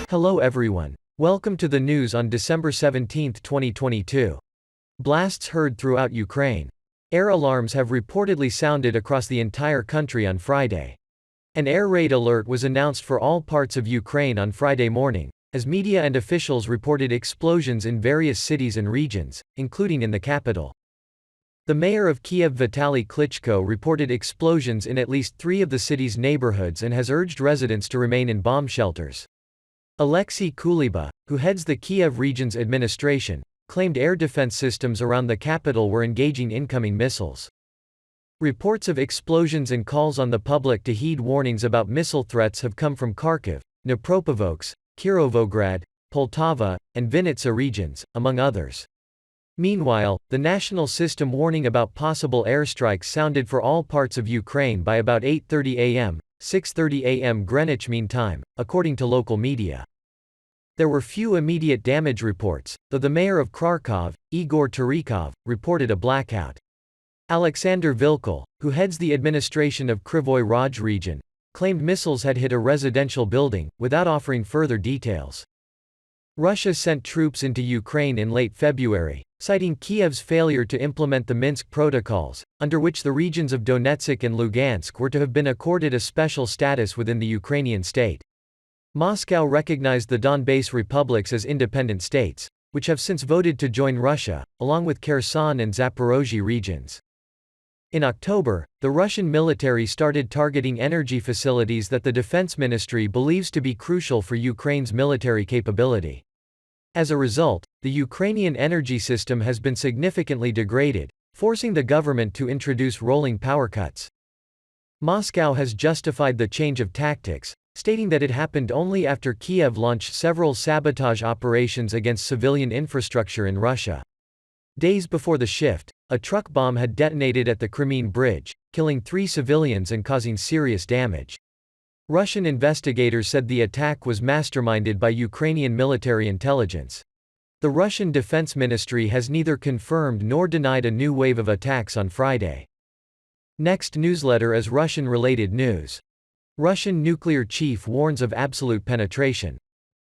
Hello everyone. Welcome to the news on December 17, 2022. Blasts heard throughout Ukraine. Air alarms have reportedly sounded across the entire country on Friday. An air raid alert was announced for all parts of Ukraine on Friday morning, as media and officials reported explosions in various cities and regions, including in the capital. The mayor of Kiev Vitaly Klitschko reported explosions in at least 3 of the city's neighborhoods and has urged residents to remain in bomb shelters. Aleksey Kuleba, who heads the Kiev Region's administration, claimed air defense systems around the capital were engaging incoming missiles. Reports of explosions and calls on the public to heed warnings about missile threats have come from Kharkiv, Dnipropetrovsk, Kirovograd, Poltava, and Vinnytsia regions, among others. Meanwhile, the national system warning about possible airstrikes sounded for all parts of Ukraine by about 8:30 a.m., 6:30 a.m. Greenwich Mean Time, according to local media. There were few immediate damage reports, though the mayor of Kharkov, Igor Terikov, reported a blackout. Alexander Vilkel, who heads the administration of Krivoy Rog region, claimed missiles had hit a residential building, without offering further details. Russia sent troops into Ukraine in late February, citing Kiev's failure to implement the Minsk protocols, under which the regions of Donetsk and Lugansk were to have been accorded a special status within the Ukrainian state. Moscow recognized the Donbas republics as independent states, which have since voted to join Russia, along with Kherson and Zaporozhye regions. In October, the Russian military started targeting energy facilities that the defense ministry believes to be crucial for Ukraine's military capability. As a result, the Ukrainian energy system has been significantly degraded, forcing the government to introduce rolling power cuts. Moscow has justified the change of tactics, stating that it happened only after Kiev launched several sabotage operations against civilian infrastructure in Russia. Days before the shift, a truck bomb had detonated at the Crimean Bridge, killing 3 civilians and causing serious damage. Russian investigators said the attack was masterminded by Ukrainian military intelligence. The Russian Defense Ministry has neither confirmed nor denied a new wave of attacks on Friday. Next newsletter is Russian-related news. Russian nuclear chief warns of absolute penetration.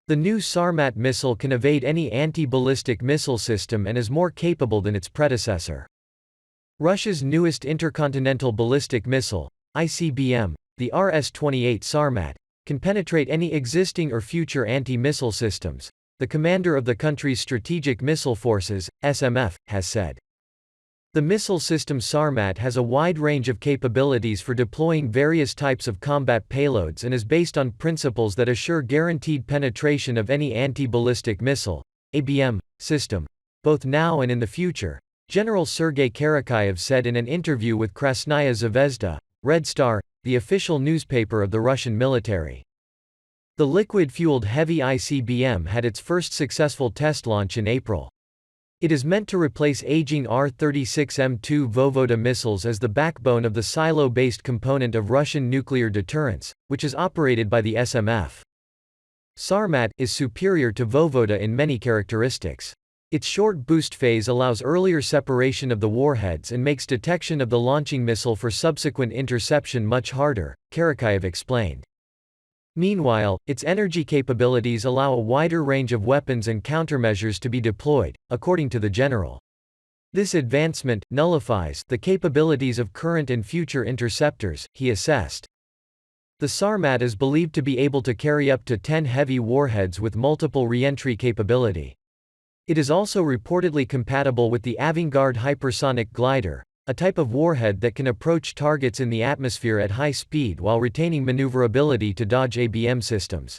The new Sarmat missile can evade any anti-ballistic missile system and is more capable than its predecessor. Russia's newest intercontinental ballistic missile, ICBM, the RS-28 Sarmat, can penetrate any existing or future anti-missile systems, the commander of the country's Strategic Missile Forces, SMF, has said. The missile system Sarmat has a wide range of capabilities for deploying various types of combat payloads and is based on principles that assure guaranteed penetration of any anti-ballistic missile, ABM, system, both now and in the future, General Sergei Karakayev said in an interview with Krasnaya Zvezda, Red Star, the official newspaper of the Russian military. The liquid-fueled heavy ICBM had its first successful test launch in April. It is meant to replace aging R-36M2 Voyvoda missiles as the backbone of the silo-based component of Russian nuclear deterrence, which is operated by the SMF. Sarmat is superior to Voyvoda in many characteristics. Its short boost phase allows earlier separation of the warheads and makes detection of the launching missile for subsequent interception much harder, Karakayev explained. Meanwhile, its energy capabilities allow a wider range of weapons and countermeasures to be deployed, according to the general. This advancement nullifies the capabilities of current and future interceptors, he assessed. The Sarmat is believed to be able to carry up to 10 heavy warheads with multiple re-entry capability. It is also reportedly compatible with the Avangard hypersonic glider, a type of warhead that can approach targets in the atmosphere at high speed while retaining maneuverability to dodge ABM systems.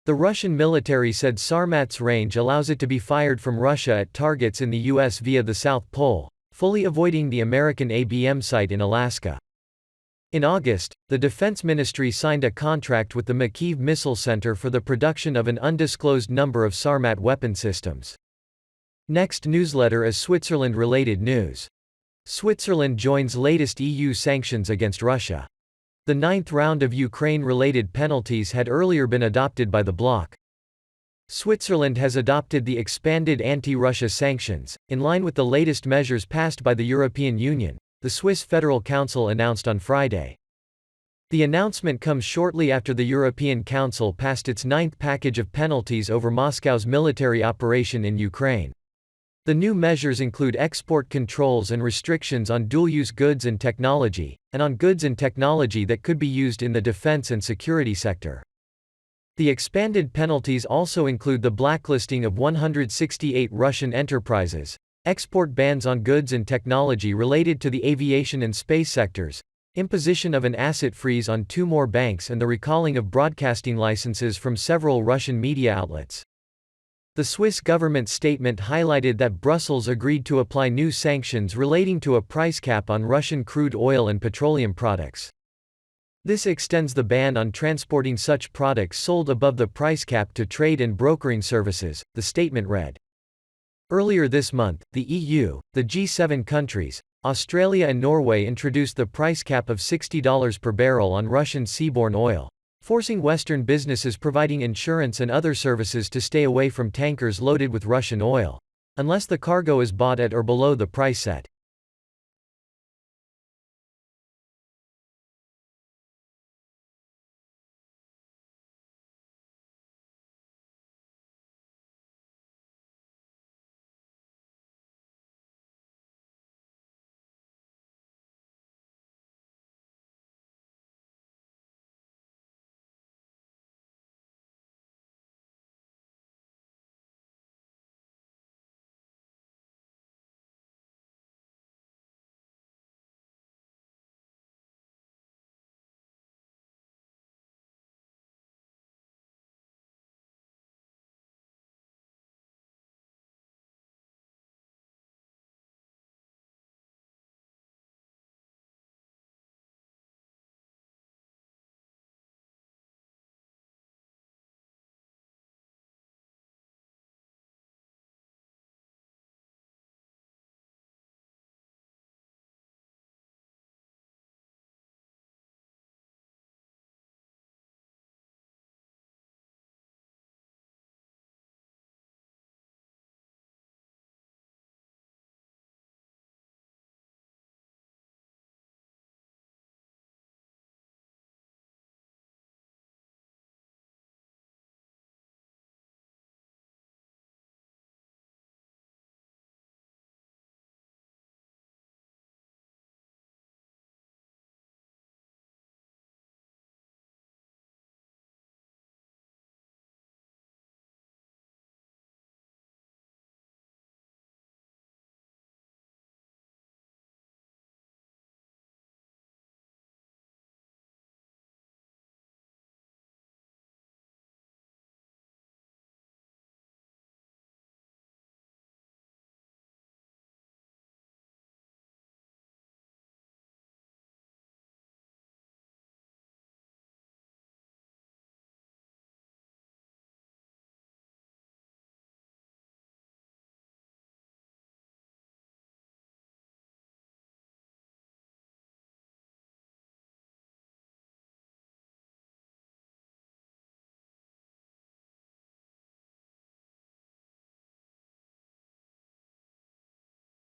The Russian military said Sarmat's range allows it to be fired from Russia at targets in the U.S. via the South Pole, fully avoiding the American ABM site in Alaska. In August, the Defense Ministry signed a contract with the Kyiv Missile Center for the production of an undisclosed number of Sarmat weapon systems. Next newsletter is Switzerland-related news. Switzerland joins latest EU sanctions against Russia. The 9th round of Ukraine-related penalties had earlier been adopted by the bloc. Switzerland has adopted the expanded anti-Russia sanctions, in line with the latest measures passed by the European Union, the Swiss Federal Council announced on Friday. The announcement comes shortly after the European Council passed its ninth package of penalties over Moscow's military operation in Ukraine. The new measures include export controls and restrictions on dual-use goods and technology, and on goods and technology that could be used in the defense and security sector. The expanded penalties also include the blacklisting of 168 Russian enterprises, export bans on goods and technology related to the aviation and space sectors, imposition of an asset freeze on 2 more banks, and the recalling of broadcasting licenses from several Russian media outlets. The Swiss government statement highlighted that Brussels agreed to apply new sanctions relating to a price cap on Russian crude oil and petroleum products. This extends the ban on transporting such products sold above the price cap to trade and brokering services, the statement read. Earlier this month, the EU, the G7 countries, Australia and Norway introduced the price cap of $60 per barrel on Russian seaborne oil, forcing Western businesses providing insurance and other services to stay away from tankers loaded with Russian oil, unless the cargo is bought at or below the price set.